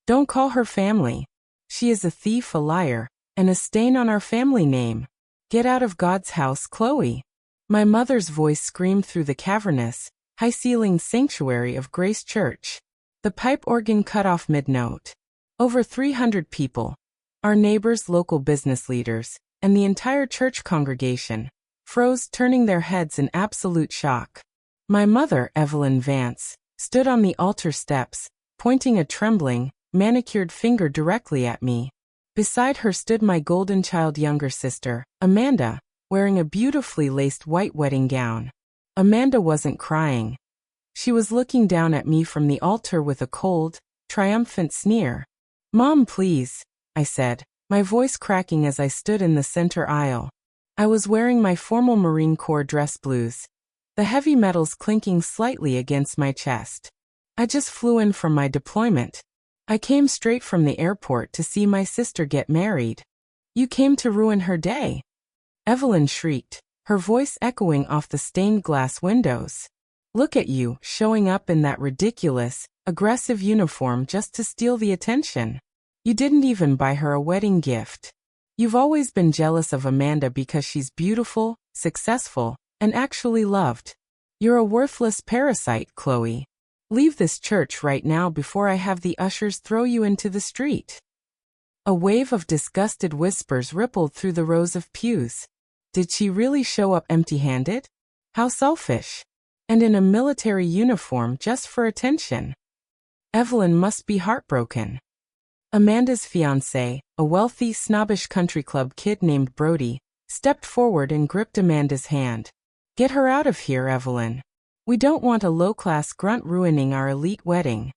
Don't call her family. She is a thief, a liar, and a stain on our family name. Get out of God's house, Chloe. My mother's voice screamed through the cavernous, high-ceilinged sanctuary of Grace Church. The pipe organ cut off mid-note. Over 300 people, our neighbors, local business leaders, and the entire church congregation, froze, turning their heads in absolute shock. My mother, Evelyn Vance, stood on the altar steps, pointing a trembling, manicured finger directly at me. Beside her stood my golden child younger sister, Amanda, wearing a beautifully laced white wedding gown. Amanda wasn't crying. She was looking down at me from the altar with a cold, triumphant sneer. "Mom, please," I said, my voice cracking as I stood in the center aisle. I was wearing my formal Marine Corps dress blues, the heavy metals clinking slightly against my chest. I just flew in from my deployment. I came straight from the airport to see my sister get married. You came to ruin her day. Evelyn shrieked, her voice echoing off the stained glass windows. Look at you, showing up in that ridiculous, aggressive uniform just to steal the attention. You didn't even buy her a wedding gift. You've always been jealous of Amanda because she's beautiful, successful, and actually loved. You're a worthless parasite, Chloe. Leave this church right now before I have the ushers throw you into the street. A wave of disgusted whispers rippled through the rows of pews. Did she really show up empty-handed? How selfish. And in a military uniform just for attention. Evelyn must be heartbroken. Amanda's fiancé, a wealthy, snobbish country club kid named Brody, stepped forward and gripped Amanda's hand. Get her out of here, Evelyn. We don't want a low-class grunt ruining our elite wedding.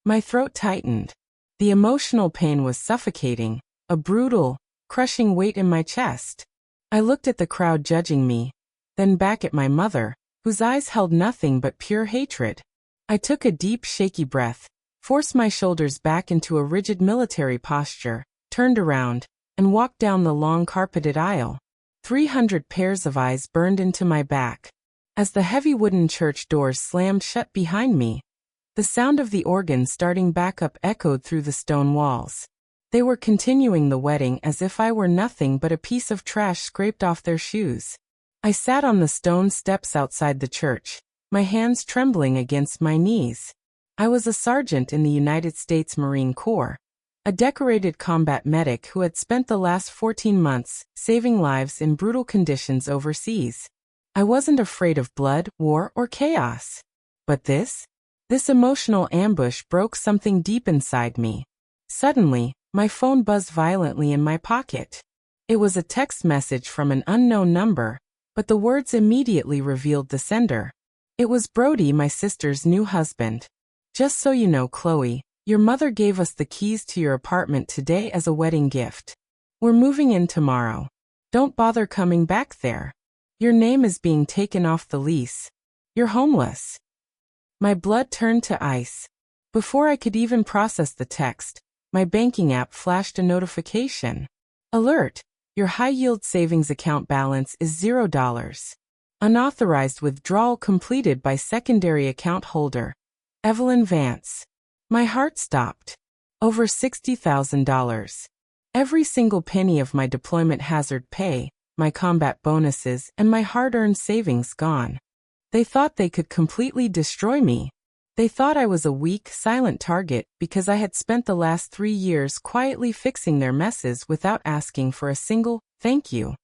My throat tightened. The emotional pain was suffocating, a brutal, crushing weight in my chest. I looked at the crowd judging me, then back at my mother, whose eyes held nothing but pure hatred. I took a deep, shaky breath, forced my shoulders back into a rigid military posture, turned around, and walked down the long carpeted aisle. 300 pairs of eyes burned into my back. As the heavy wooden church doors slammed shut behind me, the sound of the organ starting back up echoed through the stone walls. They were continuing the wedding as if I were nothing but a piece of trash scraped off their shoes. I sat on the stone steps outside the church, my hands trembling against my knees. I was a sergeant in the United States Marine Corps, a decorated combat medic who had spent the last 14 months saving lives in brutal conditions overseas. I wasn't afraid of blood, war, or chaos. But this emotional ambush broke something deep inside me. Suddenly, my phone buzzed violently in my pocket. It was a text message from an unknown number, but the words immediately revealed the sender. It was Brody, my sister's new husband. Just so you know, Chloe, your mother gave us the keys to your apartment today as a wedding gift. We're moving in tomorrow. Don't bother coming back there. Your name is being taken off the lease. You're homeless. My blood turned to ice. Before I could even process the text, my banking app flashed a notification. Alert! Your high-yield savings account balance is $0. Unauthorized withdrawal completed by secondary account holder, Evelyn Vance. My heart stopped. Over $60,000. Every single penny of my deployment hazard pay, my combat bonuses, and my hard-earned savings gone. They thought they could completely destroy me. They thought I was a weak, silent target because I had spent the last 3 years quietly fixing their messes without asking for a single thank you.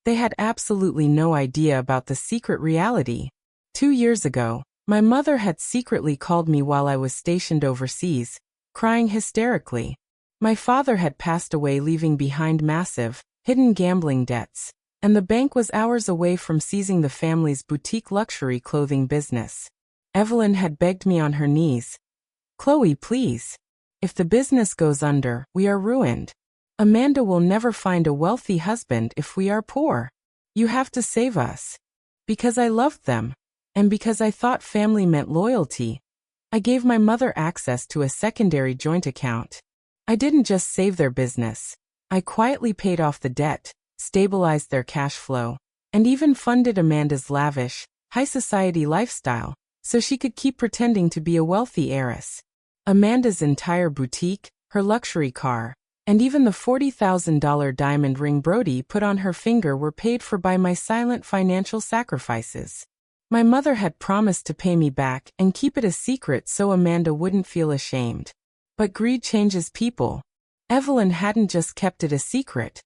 They had absolutely no idea about the secret reality. 2 years ago, my mother had secretly called me while I was stationed overseas, crying hysterically. My father had passed away, leaving behind massive, hidden gambling debts, and the bank was hours away from seizing the family's boutique luxury clothing business. Evelyn had begged me on her knees. Chloe, please. If the business goes under, we are ruined. Amanda will never find a wealthy husband if we are poor. You have to save us. Because I loved them, and because I thought family meant loyalty, I gave my mother access to a secondary joint account. I didn't just save their business. I quietly paid off the debt, stabilized their cash flow, and even funded Amanda's lavish, high-society lifestyle, so she could keep pretending to be a wealthy heiress. Amanda's entire boutique, her luxury car, and even the $40,000 diamond ring Brody put on her finger were paid for by my silent financial sacrifices. My mother had promised to pay me back and keep it a secret so Amanda wouldn't feel ashamed. But greed changes people. Evelyn hadn't just kept it a secret.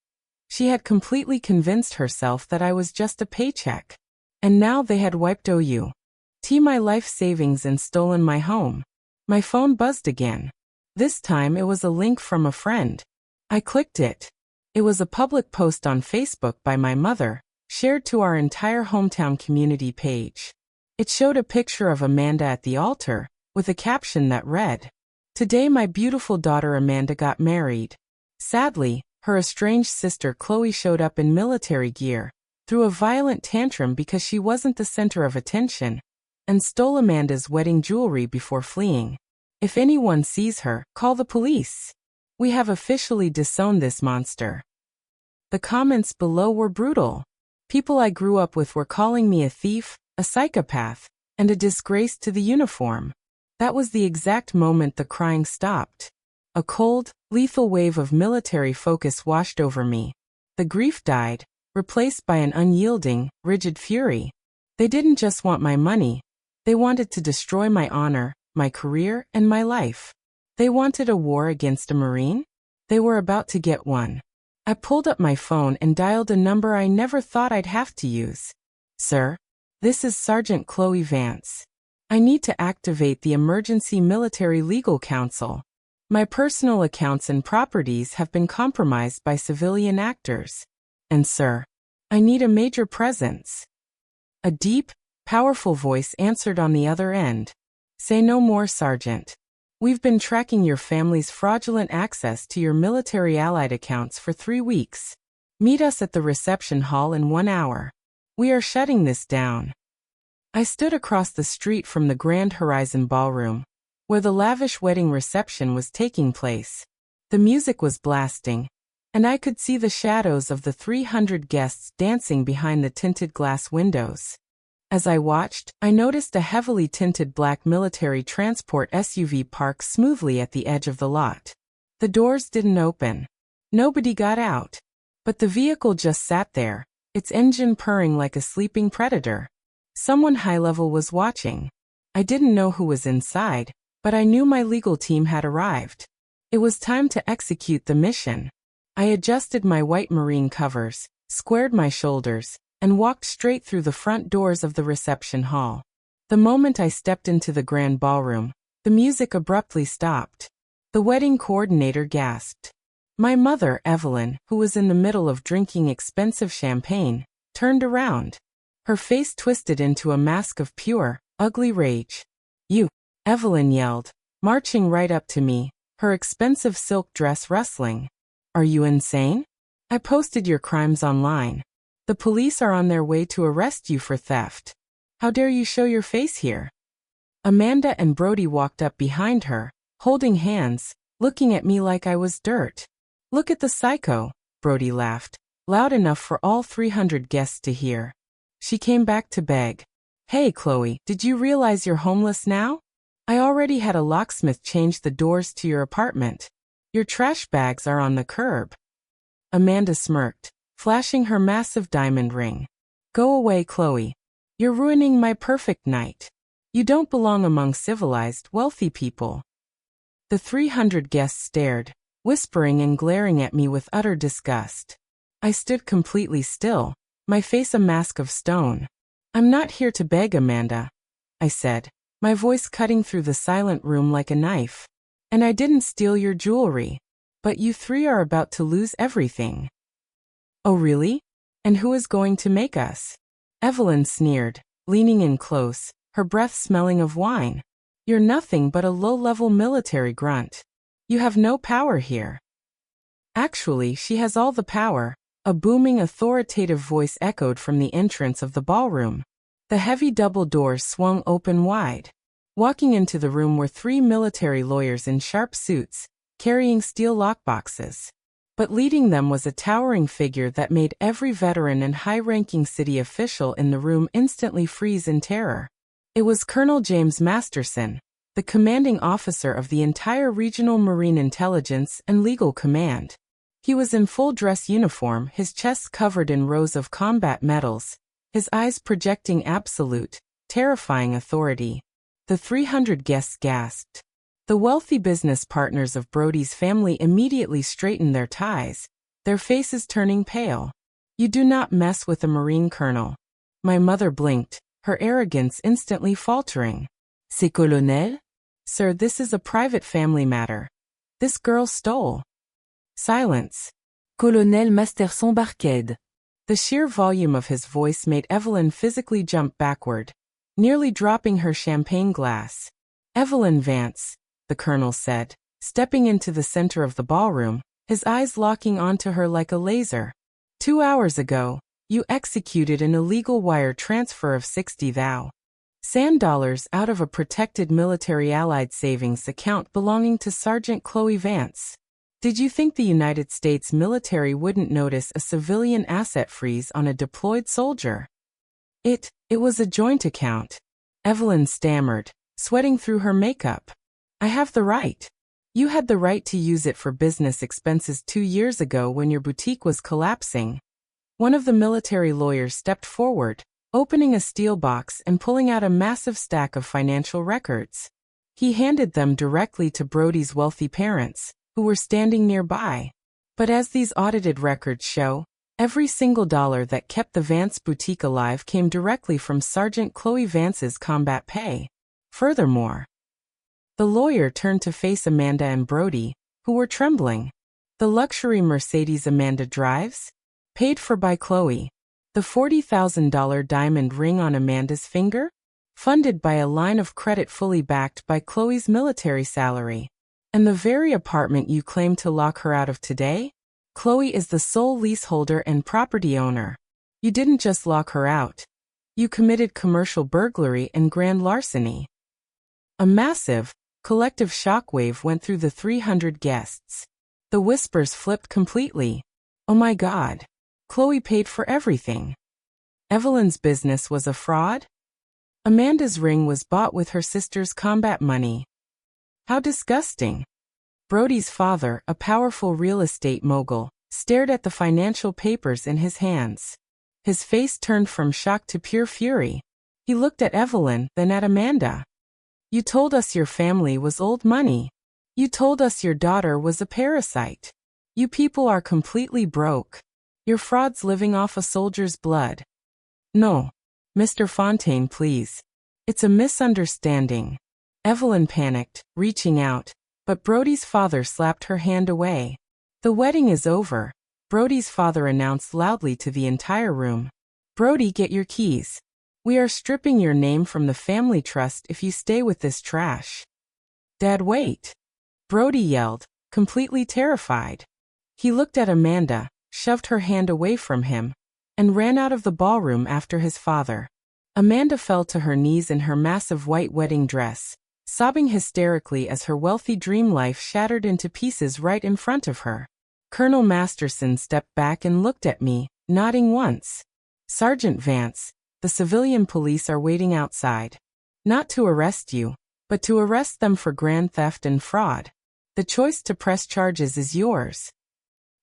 She had completely convinced herself that I was just a paycheck. And now they had wiped my life savings and stolen my home. My phone buzzed again. This time it was a link from a friend. I clicked it. It was a public post on Facebook by my mother, shared to our entire hometown community page. It showed a picture of Amanda at the altar, with a caption that read, "Today my beautiful daughter Amanda got married." Sadly, her estranged sister Chloe showed up in military gear, threw a violent tantrum because she wasn't the center of attention, and stole Amanda's wedding jewelry before fleeing. If anyone sees her, call the police. We have officially disowned this monster. The comments below were brutal. People I grew up with were calling me a thief, a psychopath, and a disgrace to the uniform. That was the exact moment the crying stopped. A cold, lethal wave of military focus washed over me. The grief died, replaced by an unyielding, rigid fury. They didn't just want my money. They wanted to destroy my honor, my career, and my life. They wanted a war against a Marine? They were about to get one. I pulled up my phone and dialed a number I never thought I'd have to use. "Sir, this is Sergeant Chloe Vance. I need to activate the Emergency Military Legal Council. My personal accounts and properties have been compromised by civilian actors. And sir, I need a major presence." A deep, powerful voice answered on the other end. "Say no more, Sergeant. We've been tracking your family's fraudulent access to your military allied accounts for 3 weeks. Meet us at the reception hall in 1 hour. We are shutting this down." I stood across the street from the Grand Horizon Ballroom, where the lavish wedding reception was taking place. The music was blasting, and I could see the shadows of the 300 guests dancing behind the tinted glass windows. As I watched, I noticed a heavily tinted black military transport SUV park smoothly at the edge of the lot. The doors didn't open. Nobody got out. But the vehicle just sat there, its engine purring like a sleeping predator. Someone high-level was watching. I didn't know who was inside, but I knew my legal team had arrived. It was time to execute the mission. I adjusted my white marine covers, squared my shoulders, and walked straight through the front doors of the reception hall. The moment I stepped into the grand ballroom, the music abruptly stopped. The wedding coordinator gasped. My mother, Evelyn, who was in the middle of drinking expensive champagne, turned around. Her face twisted into a mask of pure, ugly rage. "You!" Evelyn yelled, marching right up to me, her expensive silk dress rustling. "Are you insane? I posted your crimes online. The police are on their way to arrest you for theft. How dare you show your face here?" Amanda and Brody walked up behind her, holding hands, looking at me like I was dirt. "Look at the psycho," Brody laughed, loud enough for all 300 guests to hear. She came back to beg. "Hey Chloe, did you realize you're homeless now? I already had a locksmith change the doors to your apartment. Your trash bags are on the curb." Amanda smirked, flashing her massive diamond ring. "Go away, Chloe. You're ruining my perfect night. You don't belong among civilized, wealthy people." The 300 guests stared, whispering and glaring at me with utter disgust. I stood completely still, my face a mask of stone. "I'm not here to beg, Amanda," I said, my voice cutting through the silent room like a knife. "And I didn't steal your jewelry. But you 3 are about to lose everything." "Oh really? And who is going to make us?" Evelyn sneered, leaning in close, her breath smelling of wine. "You're nothing but a low-level military grunt. You have no power here." Actually, she has all the power, a booming authoritative voice echoed from the entrance of the ballroom. The heavy double doors swung open wide. Walking into the room were 3 military lawyers in sharp suits, carrying steel lockboxes. But leading them was a towering figure that made every veteran and high-ranking city official in the room instantly freeze in terror. It was Colonel James Masterson, the commanding officer of the entire Regional Marine Intelligence and Legal Command. He was in full dress uniform, his chest covered in rows of combat medals, his eyes projecting absolute, terrifying authority. The 300 guests gasped. The wealthy business partners of Brody's family immediately straightened their ties, their faces turning pale. "You do not mess with a Marine colonel." My mother blinked, her arrogance instantly faltering. "C'est colonel?" "Sir, this is a private family matter. This girl stole." Silence. Colonel Masterson Barked. The sheer volume of his voice made Evelyn physically jump backward, nearly dropping her champagne glass. "Evelyn Vance," the colonel said, stepping into the center of the ballroom, his eyes locking onto her like a laser. 2 hours ago, you executed an illegal wire transfer of 60,000 sand dollars out of a protected military Allied savings account belonging to Sergeant Chloe Vance. Did you think the United States military wouldn't notice a civilian asset freeze on a deployed soldier? It was a joint account. Evelyn stammered, sweating through her makeup. "I have the right. You had the right to use it for business expenses 2 years ago when your boutique was collapsing." One of the military lawyers stepped forward, opening a steel box and pulling out a massive stack of financial records. He handed them directly to Brody's wealthy parents, who were standing nearby. But as these audited records show, every single dollar that kept the Vance boutique alive came directly from Sergeant Chloe Vance's combat pay. Furthermore, the lawyer turned to face Amanda and Brody, who were trembling. "The luxury Mercedes Amanda drives? Paid for by Chloe. The $40,000 diamond ring on Amanda's finger? Funded by a line of credit fully backed by Chloe's military salary. And the very apartment you claim to lock her out of today? Chloe is the sole leaseholder and property owner. You didn't just lock her out. You committed commercial burglary and grand larceny." A massive, collective shockwave went through the 300 guests. The whispers flipped completely. "Oh my God. Chloe paid for everything. Evelyn's business was a fraud? Amanda's ring was bought with her sister's combat money. How disgusting." Brody's father, a powerful real estate mogul, stared at the financial papers in his hands. His face turned from shock to pure fury. He looked at Evelyn, then at Amanda. "You told us your family was old money. You told us your daughter was a parasite. You people are completely broke. You're frauds living off a soldier's blood." "No. Mr. Fontaine, please. It's a misunderstanding." Evelyn panicked, reaching out, but Brody's father slapped her hand away. "The wedding is over," Brody's father announced loudly to the entire room. "Brody, get your keys. We are stripping your name from the family trust if you stay with this trash." "Dad, wait!" Brody yelled, completely terrified. He looked at Amanda, shoved her hand away from him, and ran out of the ballroom after his father. Amanda fell to her knees in her massive white wedding dress, sobbing hysterically as her wealthy dream life shattered into pieces right in front of her. Colonel Masterson stepped back and looked at me, nodding once. "Sergeant Vance, the civilian police are waiting outside. Not to arrest you, but to arrest them for grand theft and fraud. The choice to press charges is yours."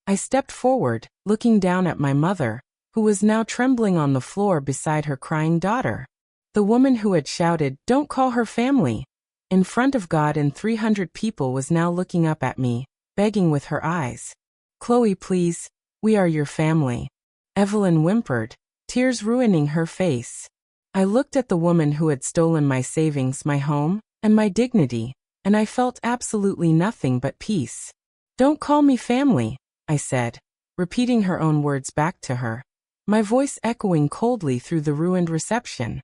I stepped forward, looking down at my mother, who was now trembling on the floor beside her crying daughter. The woman who had shouted, "Don't call her family," in front of God and 300 people was now looking up at me, begging with her eyes. "Chloe, please, we are your family." Evelyn whimpered, tears ruining her face. I looked at the woman who had stolen my savings, my home, and my dignity, and I felt absolutely nothing but peace. "Don't call me family," I said, repeating her own words back to her, my voice echoing coldly through the ruined reception.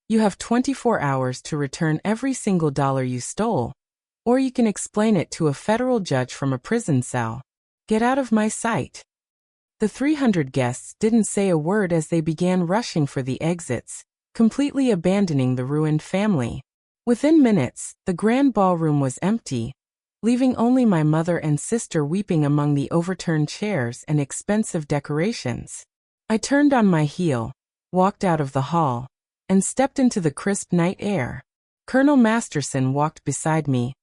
"You have 24 hours to return every single dollar you stole, or you can explain it to a federal judge from a prison cell. Get out of my sight." The 300 guests didn't say a word as they began rushing for the exits, completely abandoning the ruined family. Within minutes, the grand ballroom was empty, leaving only my mother and sister weeping among the overturned chairs and expensive decorations. I turned on my heel, walked out of the hall, and stepped into the crisp night air. Colonel Masterson walked beside me,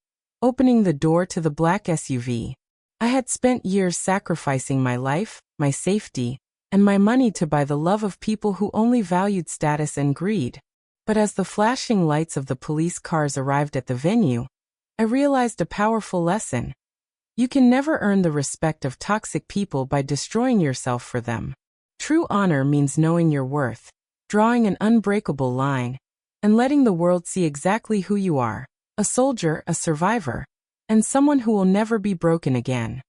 opening the door to the black SUV. I had spent years sacrificing my life, my safety, and my money to buy the love of people who only valued status and greed. But as the flashing lights of the police cars arrived at the venue, I realized a powerful lesson. You can never earn the respect of toxic people by destroying yourself for them. True honor means knowing your worth, drawing an unbreakable line, and letting the world see exactly who you are, a soldier, a survivor, and someone who will never be broken again.